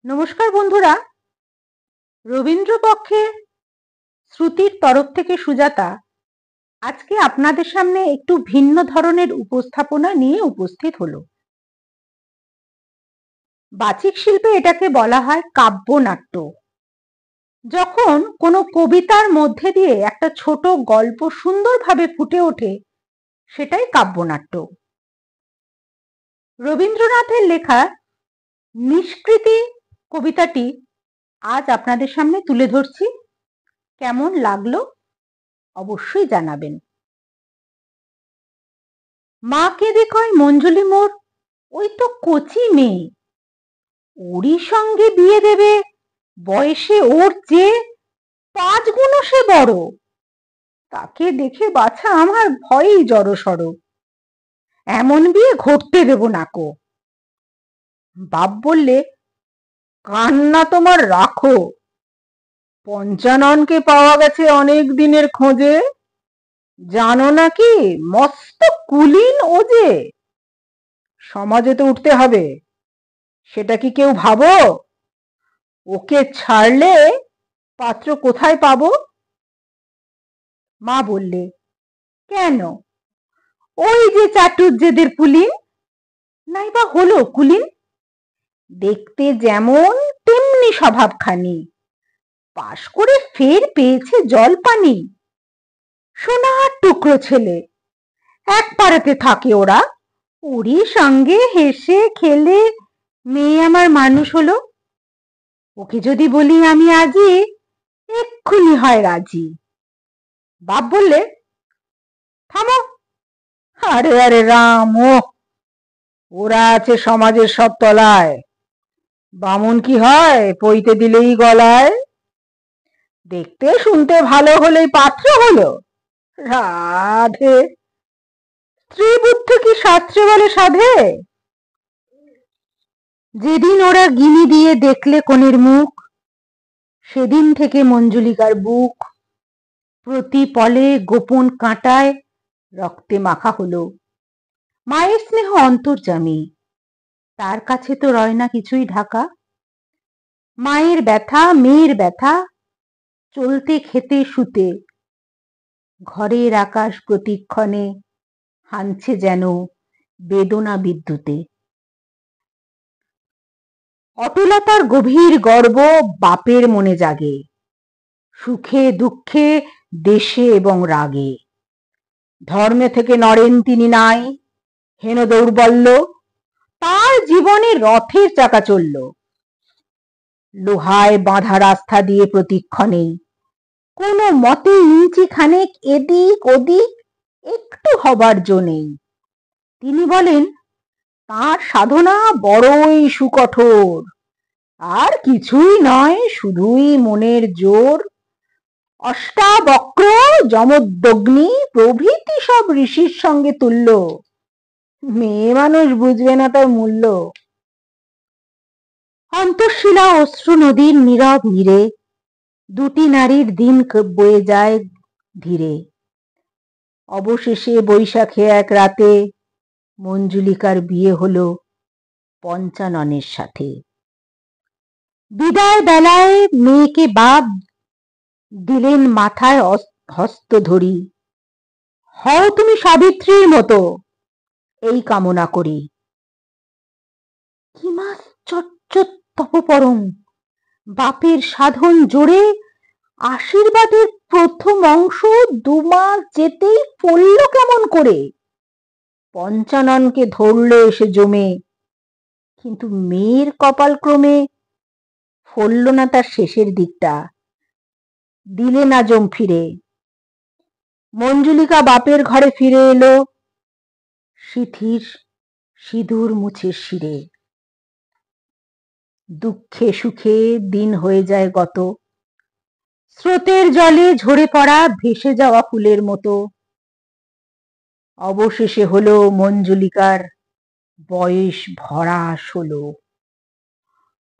নমস্কার বন্ধুরা, রবীন্দ্রপক্ষে শ্রুতির তরফ থেকে সুজাতা আজকে আপনাদের সামনে একটু ভিন্ন ধরনের উপস্থাপনা নিয়ে উপস্থিত হলো। বাচিক শিল্পে এটাকে বলা হয় কাব্যনাট্য। যখন কোনো কবিতার মধ্যে দিয়ে একটা ছোট গল্প সুন্দরভাবে ফুটে ওঠে, সেটাই কাব্যনাট্য। রবীন্দ্রনাথের লেখা নিষ্কৃতি কবিতাটি আজ আপনাদের সামনে তুলে ধরছি। কেমন লাগলো অবশ্যই জানাবেন। মাকে দেখয় মঞ্জুলি মোর, ওই তো কচি মেয়ে, ওরই সঙ্গে বিয়ে দেবে, বয়সে ওর চেয়ে 5 গুণ সে বড়। তাকে দেখে বাছা আমার ভয়ই জড়সড়, এমন বিয়ে ঘটতে দেব নাকো। বাপ বললে, কান্না তোমার রাখো, পঞ্চাননকে পাওয়া গেছে অনেক দিনের খোঁজে, জানো নাকি মস্ত কুলীন ও যে। সমাজে তো উঠতে হবে, সেটা কি কেউ ভাবো? ওকে ছাড়লে পাত্র কোথায় পাবো? মা বললে, কেন, ওই যে চাটুজ্জেদের পুলিন, নাইবা হলো কুলীন, দেখতে যেমন তেমনি স্বভাবখানি, পাশ করে ফের পেয়েছে জল পানি। সোনার টুকরো ছেলে, এক পাড়াতে থাকে ওরা, ওরই সঙ্গে হেসে খেলে মেয়ে আমার মানুষ হলো। ওকে যদি বলি আমি আজই, এক্ষুনি হয় রাজি। বাপ বললে, থামো, আরে আরে রাম, ওরা আছে সমাজের সব তলায়, বামুন কি হয় পইতে দিলেই গলায়, দেখতে শুনতে ভালো হলেই পাত্র হলো। রাধে, স্ত্রী বুদ্ধি কি শাস্ত্রে বলে সাধে। যেদিন ওরা গিনি দিয়ে দেখলে কনের মুখ, সেদিন থেকে মঞ্জুলিকার বুক প্রতি পলে গোপন কাঁটায় রক্তে মাখা হলো। মায়ের স্নেহ অন্তর্যামী, তার কাছে তো রয় না কিছুই ঢাকা। মায়ের ব্যথা মেয়ের ব্যথা, চলতে খেতে শুতে, ঘরের আকাশ প্রতিক্ষণে হানছে যেন বেদনা বিদ্যুতে। অটলতার গভীর গর্ব বাপের মনে জাগে, সুখে দুঃখে দেশে এবং রাগে। ধর্মে থেকে নড়েন তিনি নাই, হেন দৌর্বল্য, তার জীবনে রথের চাকা চলল। লোহায় বাঁধা রাস্তা দিয়ে প্রতিক্ষণে, কোনো মতে ইঞ্চি খানেক এদিক ওদিক একটু হবার জো নেই। তিনি বলেন, তার সাধনা বড়ই সুকঠোর, আর কিছুই নয়, শুধুই মনের জোর। অষ্টাবক্র, যমদগ্নি প্রভৃতি সব ঋষির সঙ্গে তুল্য, মেয়ে মানুষ বুঝবে না তার মূল্য। অন্তঃশীলা অশ্রু নদীর নীরব নীরে, দুটি নারীর দিন বয়ে যায় ধীরে। অবশেষে বৈশাখে এক রাতে মঞ্জুলিকার বিয়ে হলো পঞ্চাননের সাথে। বিদায় বেলায় মেয়েকে বাপ দিলেন মাথায় হস্ত ধরি, হও তুমি সাবিত্রীর মতো, এই কামনা করি। কি মাস চটচট তপপরম, বাপের সাধন জোরে আশীর্বাদের প্রথম অংশ 2 মাস যেতেই পড়ল কেমন করে। পঞ্চাননকে ধরলো এসে জমে, কিন্তু মেয়ের কপাল ক্রমে ফলল না তার শেষের দিকটা, দিলে না জম ফিরে। মঞ্জুলিকা বাপের ঘরে ফিরে এলো, শিথির সিঁদুর মুছে শিরে। দুঃখে সুখে দিন হয়ে যায় গত, স্রোতের জলে ঝরে পড়া ভেসে যাওয়া ফুলের মতো। অবশেষে হলো মঞ্জুলিকার বয়স ভরা 16।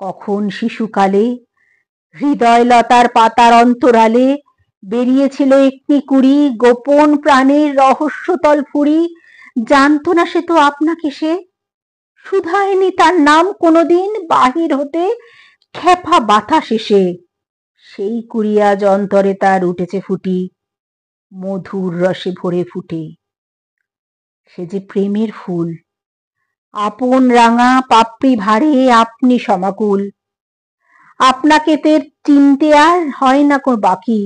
কখন শিশুকালে হৃদয়লতার পাতার অন্তরালে বেরিয়েছিল একটি কুড়ি, গোপন প্রাণের রহস্যতল ফুরি। জানত না সে তো আপনাকে, সে শুধায়নি তার নাম কোনোদিন বাহির হতে, খেপা বাতাস এসে সেই কুড়িয়া অন্তরে তার উঠেছে ফুটি, মধুর রসে ভরে ফুটে। সে যে প্রেমের ফুল, আপন রাঙা পাপড়ি ভারে আপনি সমাকুল। আপনাকে তে চিনতে আর হয় না কো বাকি,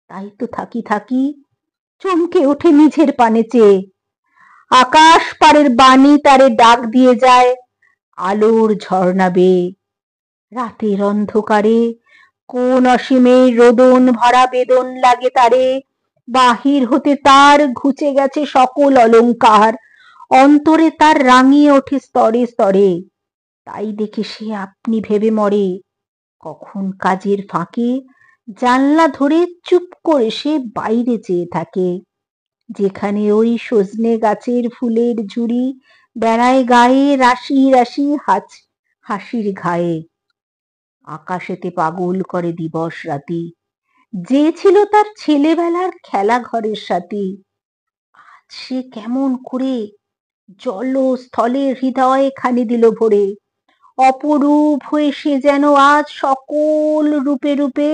তাই তো থাকি থাকি চমকে ওঠে নিজের পানে চেয়ে। আকাশ পারের বাণী তারে ডাক দিয়ে যায় আলোর ঝর্ণা বেয়ে। রাতের অন্ধকারে কোন অসীমের রোদন ভরা বেদন লাগে তারে। বাহির হতে তার ঘুচে গেছে সকল অলংকার, অন্তরে তার রাঙিয়ে ওঠে স্তরে স্তরে। তাই দেখে সে আপনি ভেবে মরে, কখন কাজের ফাঁকে জানলা ধরে চুপ করে সে বাইরে চেয়ে থাকে, যেখানে ওই সজনে গাছের ফুলের ঝুড়ি বেড়ায় গায়ে রাশি রাশি হাসির ঘায়ে। আকাশেতে পাগল করে দিবস রাতি, যে ছিল তার ছেলেবেলার খেলা ঘরের সাথী। আজ সে কেমন করে জল স্থলে হৃদয় খানি দিল ভরে, অপরূপ হয়ে সে যেন আজ সকল রূপে রূপে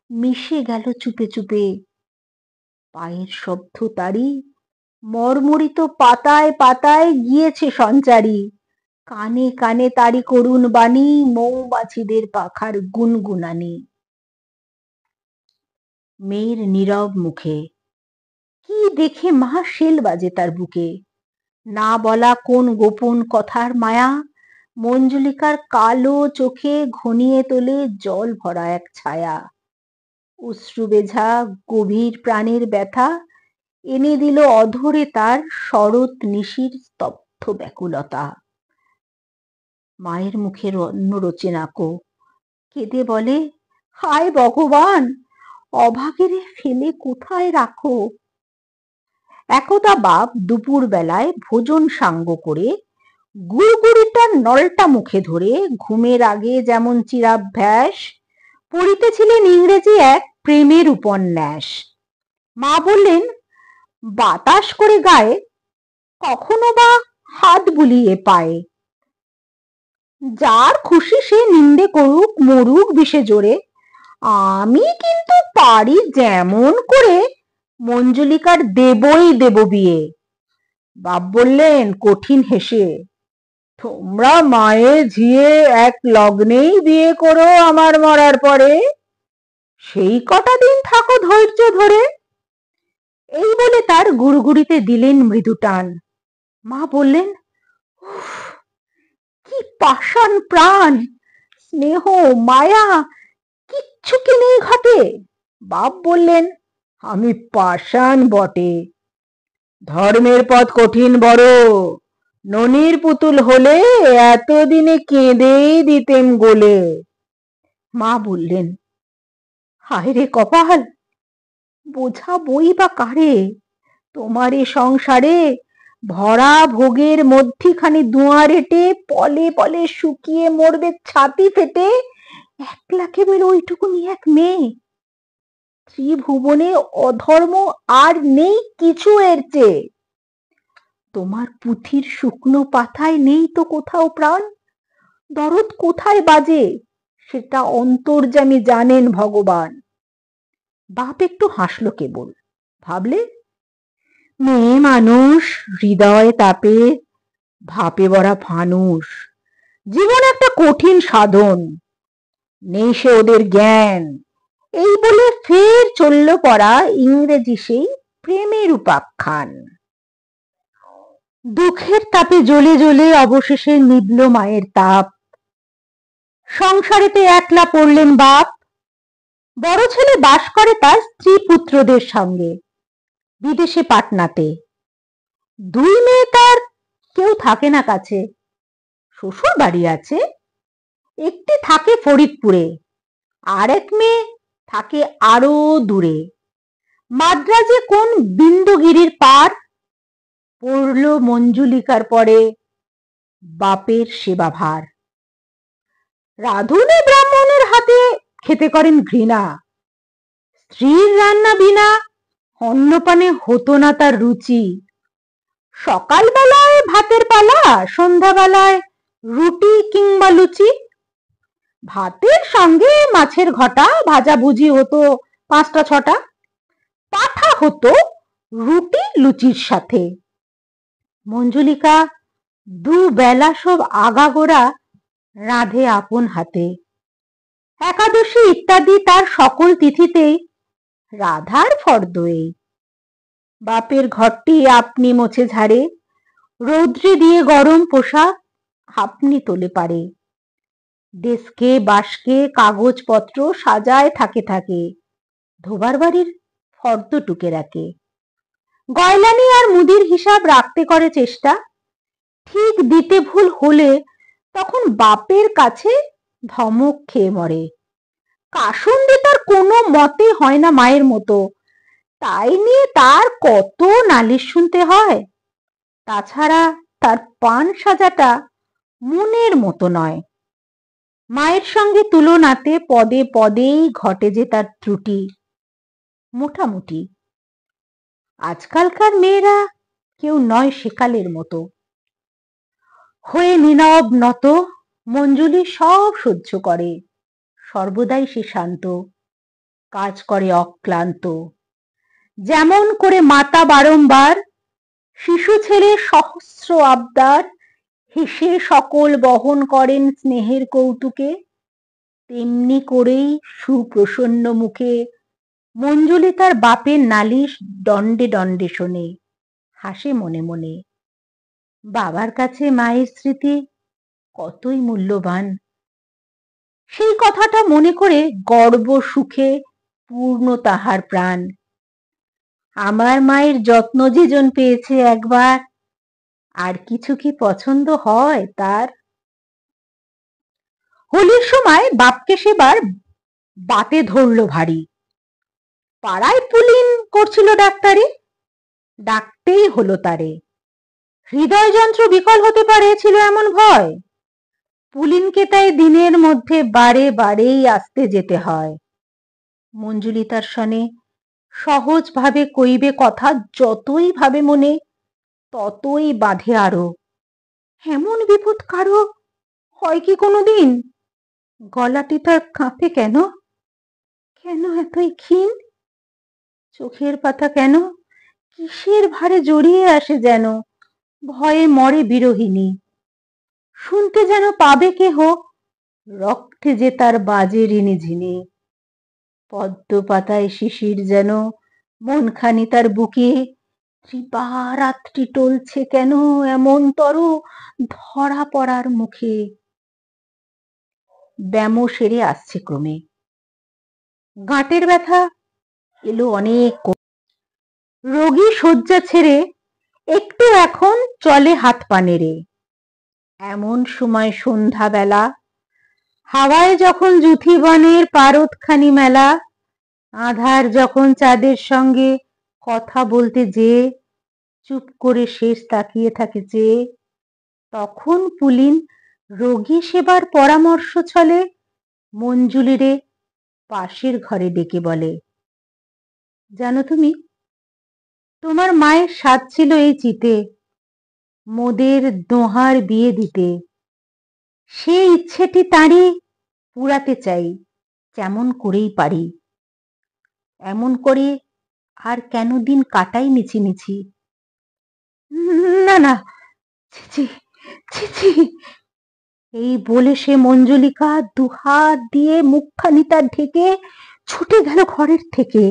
মিশে গেল চুপে চুপে। পায়ের শব্দ তারি মর্মরিত পাতায় পাতায় গিয়েছে সঞ্চারী, কানে কানে তারি করুণ বাণী মৌমাছিদের পাখার গুনগুনানি। মেয়ের নীরব মুখে কি দেখে মা শেল বাজে তার বুকে, না বলা কোন গোপন কথার মায়া মঞ্জুলিকার কালো চোখে ঘনিয়ে তোলে জল ভরা এক ছায়া। অশ্রু বেঝা গভীর প্রাণের ব্যথা এনে দিল অধরে তার শরৎ নিশির স্তব্ধ ব্যাকুলতা। মায়ের মুখের অন্ন রচে নাকো, কেঁদে বলে হায় ভগবান, অভাগীরে ফেলে কোথায় রাখো। একদা বাপ দুপুর বেলায় ভোজন সাঙ্গ করে গুড়গুড়িটার নলটা মুখে ধরে ঘুমের আগে যেমন চিরাভ্যাস পড়িতেছিলেন ইংরেজি এক প্রেমের উপন্যাস। মা বললেন বাতাস করে গায়ে, কখনো বা হাত বুলিয়ে পায়ে। যার খুশি সে নিন্দে করুক মরুক বিষে জোরে, আমি কিন্তু পারি যেমন করে মঞ্জুলিকার দেবই দেব বিয়ে। বাপ বললেন কঠিন হেসে, তোমরা মায়ে ঝিয়ে এক লগ্নেই বিয়ে করো আমার মরার পরে, সেই কটা দিন থাকো ধৈর্য ধরে। এই বলে তার গুড়গুড়িতে দিলেন মৃদু টান। মা বললেন উফ, কি পাষাণ প্রাণ, স্নেহ মায়া কিচ্ছু কি নেই ঘটে। বাপ বললেন আমি পাষাণ বটে, ধর্মের পথ কঠিন বড়, ননির পুতুল হলে এতদিনে কেঁদেই দিতেন গোলে। মা বললেন হায় রে কপাল, বোঝা বই বা কারে, তোমার এ সংসারে ভরা ভোগের মধ্যিখানে দুয়ারেটে পলে পলে শুকিয়ে মরবে ছাতি ফেটে একলা কেবল ওইটুকুনি এক মেয়ে। ত্রিভুবনে অধর্ম আর নেই কিছু এর চেয়ে। তোমার পুঁথির শুকনো পাতায় নেই তো কোথাও প্রাণ, দরদ কোথায় বাজে সেটা অন্তর্যামী জানেন ভগবান। বাপ একটু হাসলো কেবল, ভাবলে মেয়ে মানুষ হৃদয় তাপে ভাপে ভরা ফানুষ, জীবন একটা কঠিন সাধন, নেই সে ওদের জ্ঞান। এই বলে ফের চলল পড়া ইংরেজি সেই প্রেমের উপাখ্যান। দুঃখের তাপে জ্বলে জ্বলে অবশেষে নিভল মায়ের তাপ। সংসারেতে একলা পড়লেন বাপ, বড় ছেলে বাস করে তার স্ত্রী পুত্রদের সঙ্গে বিদেশে পাটনাতে। দুই মেয়ে তার কেউ থাকে না কাছে, শ্বশুর বাড়ি আছে, একটি থাকে ফরিদপুরে, আর এক মেয়ে থাকে আরো দূরে মাদ্রাজে কোন বিন্দুগিরির পার। পড়ল মঞ্জুলিকার পরে বাপের সেবা ভার। রাঁধুনি ব্রাহ্মণের হাতে খেতে করেন ঘৃণা, স্ত্রীর রান্না বিনা অন্নপানে হতো না তার রুচি। সকালবেলায় ভাতের পালা, সন্ধ্যাবেলায় রুটি কিংবা লুচি। ভাতের সঙ্গে মাছের ঘটা, ভাজাভুজি হতো 5টা 6টা, পাঠা হতো রুটি লুচির সাথে। মঞ্জুলিকা দুবেলা সব আগাগোড়া রাঁধে আপন হাতে। একাদশী ইত্যাদি তার সকল তিথিতেই রাধার ফর্দ এই। বাপের ঘরটি আপনি মোছে ঝাড়ে, রৌদ্রে দিয়ে গরম পোশাক আপনি তোলে পারে। ডেস্কে বাস্কে কাগজপত্র সাজায় থাকে, ধোবার বাড়ির ফর্দ টুকে রাখে। গয়লানি আর মুদির হিসাব রাখতে করে চেষ্টা, ঠিক দিতে ভুল হলে তখন বাপের কাছে ধমক খেয়ে মরে। কাসুন্দি তার কোনো মতে হয় না মায়ের মতো, তাই নিয়ে তার কত নালিশ শুনতে হয়। তাছাড়া তার পান সাজাটা মনের মতো নয়। মায়ের সঙ্গে তুলনাতে পদে পদেই ঘটে যে তার ত্রুটি। মোটামুটি আজকালকার মেয়েরা কেউ নয় সেকালের মতো। হয়ে নীরব নত মঞ্জুলি সব সহ্য করে, সর্বদাই সে শান্ত, কাজ করে অক্লান্ত। যেমন করে মাতা বারংবার শিশু ছেলে সহস্র আবদার হেসে সকল বহন করেন স্নেহের কৌতুকে, তেমনি করেই সুপ্রসন্ন মুখে মঞ্জুলি তার বাপের নালিশ দণ্ডে দণ্ডে শোনে, হাসে মনে মনে। বাবার কাছে মায়ের স্মৃতি কতই মূল্যবান, সেই কথাটা মনে করে গর্ব সুখে পূর্ণ তাহার প্রাণ। আমার মায়ের যত্ন যেজন পেয়েছে একবার, আর কিছু কি পছন্দ হয় তার? হোলির সময় বাপকে সেবার বাতে ধরলো ভারী। পাড়ায় পুলিন করছিল ডাক্তারি, ডাকতেই হলো তারে। হৃদয় যন্ত্র বিকল হতে পারে ছিল এমন ভয়, পুলিনকে তাই দিনের মধ্যে বারে বারেই আসতে যেতে হয়। মঞ্জুলি তার সনে সহজ ভাবে কইবে কথা, যতই ভাবে মনে ততই বাঁধে আরো। এমন বিপদ কারো হয় কি কোনোদিন? গলাটি তার কাঁপে কেন? কেন এতই ক্ষীণ? চোখের পাতা কেন কিসের ভারে জড়িয়ে আসে যেন, ভয়ে মরে বিরহিনী। শুনতে যেন পাবে কেহ রক্তে যে তার বাজে রিনিঝিনি। পদ্ম পাতায় শিশির যেন মনখানি তার বুকে, কৃপা রাত্রি টলছে কেন এমন তর ধরা পড়ার মুখে। ব্যামো সেরে আসছে ক্রমে, গাঁটের ব্যথা এলো অনেক। রোগী শয্যা ছেড়ে একটু এখন চলে হাত পা নেড়ে। এমন সময় সন্ধ্যা বেলা, হাওয়ায় যখন জুথিবনের পারদখানি মেলা, আধার যখন চাঁদের সঙ্গে কথা বলতে যেয়ে চুপ করে শেষ তাকিয়ে থাকে চেয়ে, তখন পুলিন রোগী সেবার পরামর্শ ছলে মঞ্জুলিরে পাশের ঘরে ডেকে বলে, জানো তুমি, তোমার মায়ের সাধ ছিল এই চিতে মোদের দোহার বিয়ে দিতে। সেই ইচ্ছেটি তাঁরই পুরাতে চাই যেমন করেই পারি। এমন করে আর কেন দিন কাটাই মিছিমিছি? না না, ছি ছি ছি। এই বলে সে মঞ্জুলিকা দুহাত দিয়ে মুখখানি তার ঢেকে ছুটে গেল ঘরের থেকে।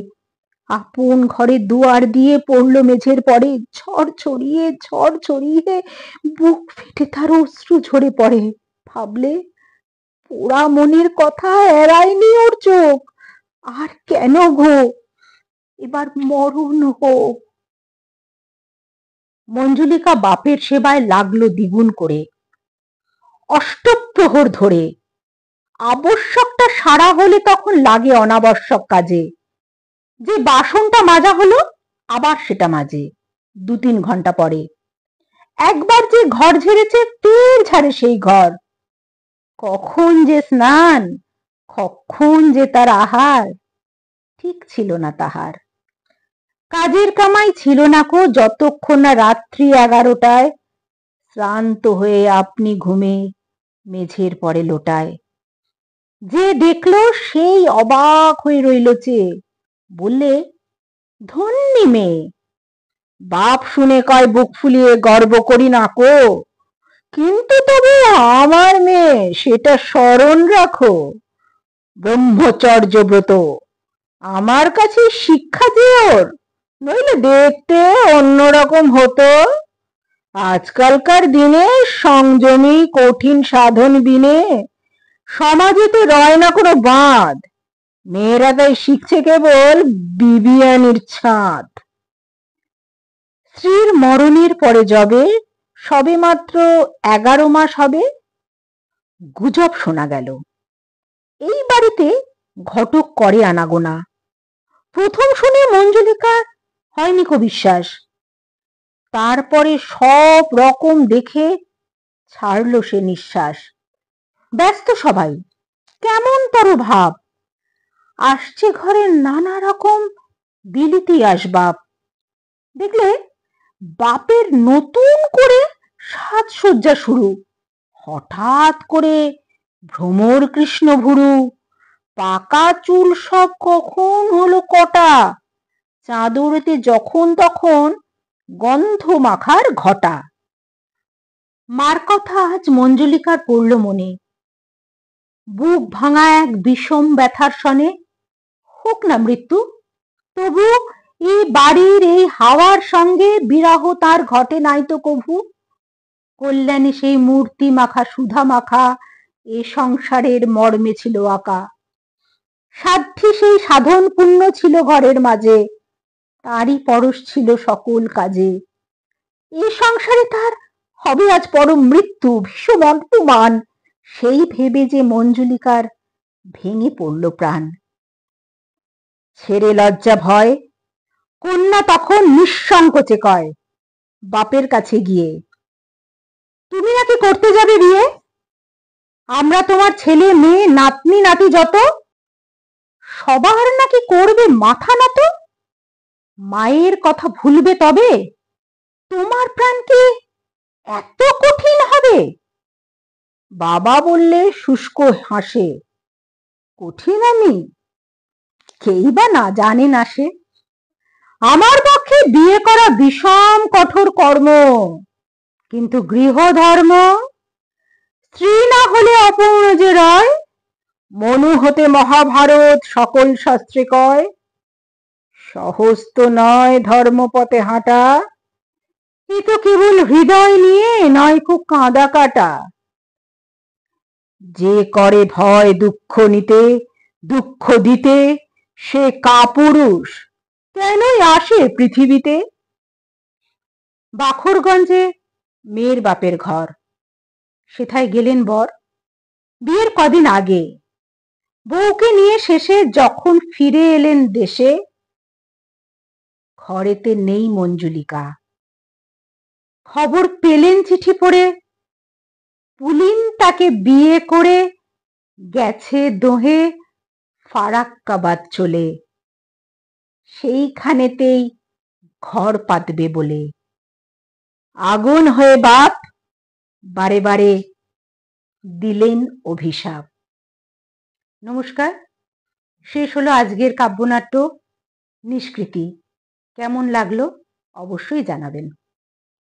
আপন ঘরে দুয়ার দিয়ে পড়লো মেঝের পরে, ঝড় ছড়িয়ে বুক ফেটে তার অশ্রু ঝরে পড়ে। ভাবলে পোড়া মনের কথা এড়ায়নি ওর চোখ। আর কেন গো, এবার মরণ হোক। মঞ্জুলিকা বাপের সেবায় লাগলো দ্বিগুণ করে, অষ্টপ্রহর ধরে। আবশ্যকটা সারা হলে তখন লাগে অনাবশ্যক কাজে। যে বাসনটা মাজা হলো আবার সেটা মাজে 2-3 ঘন্টা পরে। একবার যে ঘর ঝেড়েছে ফের ঝাড়ে সেই ঘর। কখন যে স্নান, কখন যে তার আহার, ঠিক ছিল না তাহার। কাজের কামাই ছিল না কো যতক্ষণ না রাত্রি 11টায় শ্রান্ত হয়ে আপনি ঘুমে মেঝের পরে লোটায়। যে দেখলো সেই অবাক হয়ে রইল চেয়ে, বললে, ধন্যি মেয়ে। বাপ শুনে কয় বুক ফুলিয়ে গর্ব করি না কো, কিন্তু তবু আমার মেয়ে সেটা স্মরণ রাখো। ব্রহ্মচর্য ব্রত আমার কাছে শিক্ষা যে ওর, নইলে দেখতে অন্যরকম হতো। আজকালকার দিনে সংযমী কঠিন সাধন বিনে সমাজেতে রয় না কোনো বাঁধ। মেয়েরা তাই শিখছে কেবল বিবিয়ানির ছাঁদ। স্ত্রীর মরণের পরে যবে সবে মাত্র 11 মাস হবে, গুজব শোনা গেল এই বাড়িতে ঘটক করে আনাগোনা। প্রথম শুনে মঞ্জুলিকার হয়নি কো বিশ্বাস, তারপরে সব রকম দেখে ছাড়ল সে নিঃশ্বাস। ব্যস্ত সবাই, কেমন তর ভাব, আসছে ঘরে নানা রকম বিলিতি আসবাব। দেখলে বাপের নতুন করে সাজসজ্জা শুরু, হঠাৎ করে ভ্রমর কৃষ্ণ ভুরু, পাকা চুল সব কখন হলো কটা, চাদরেতে যখন তখন গন্ধ মাখার ঘটা। মার কথা আজ মঞ্জুলিকার পড়ল মনে, বুক ভাঙা এক বিষম ব্যথার সনে। হোক না মৃত্যু, তবু এই বাড়ির এই হাওয়ার সঙ্গে বিরাহ তার ঘটে নাই তো কভু। কল্যাণী সেই মূর্তি মাখা সুধা মাখা এ সংসারের মর্মে ছিল আঁকা। সাধ্যি সেই সাধন পুণ্য ছিল ঘরের মাঝে, তারই পরশ ছিল সকল কাজে। এ সংসারে তার হবে আজ পরম মৃত্যু, ভীষণ অপমান, সেই ভেবে যে মঞ্জুলিকার ভেঙে পড়ল প্রাণ। ছেড়ে লজ্জা ভয় কন্যা তখন নিঃসংকোচে কয় বাপের কাছে গিয়ে, তুমি নাকি করতে যাবে বিয়ে, আমরা তোমার ছেলে মেয়ে নাতনি নাতি যত, সবার নাকি করবে মাথা নত। মায়ের কথা ভুলবে তবে, তোমার প্রাণ কি এত কঠিন হবে? বাবা বললে শুষ্ক হাসে, কঠিন আমি, কেই বা না জানে না সে। আমার পক্ষে বিয়ে করা বিষম কঠোর কর্ম, কিন্তু গৃহধর্ম, স্ত্রী না হলে অপূর্ণ যে রয়, মনু হতে মহাভারত সকল শাস্ত্রে কয়। সহজ তো নয় ধর্মপথে হাঁটা, এ তো কেবল হৃদয় নিয়ে নয় খুব কাঁদা কাটা। যে করে ভয় দুঃখ নিতে দুঃখ দিতে, সে কাপুরুষ, কেনই আসে পৃথিবীতে। বাখরগঞ্জে মেয়ের বাপের ঘর, সেথায় গেলেন বর বিয়ের কদিন আগে। বউকে নিয়ে শেষে যখন ফিরে এলেন দেশে, ঘরেতে নেই মঞ্জুলিকা। খবর পেলেন চিঠি পড়ে, পুলিন তাকে বিয়ে করে গেছে দোহে ফারাক্কাবাদ চলে, সেইখানেতেই ঘর পাতবে বলে। আগুন হয়ে বাপ বারে বারে দিলেন অভিশাপ। নমস্কার, শেষ হলো আজকের কাব্যনাট্য নিষ্কৃতি। কেমন লাগলো অবশ্যই জানাবেন।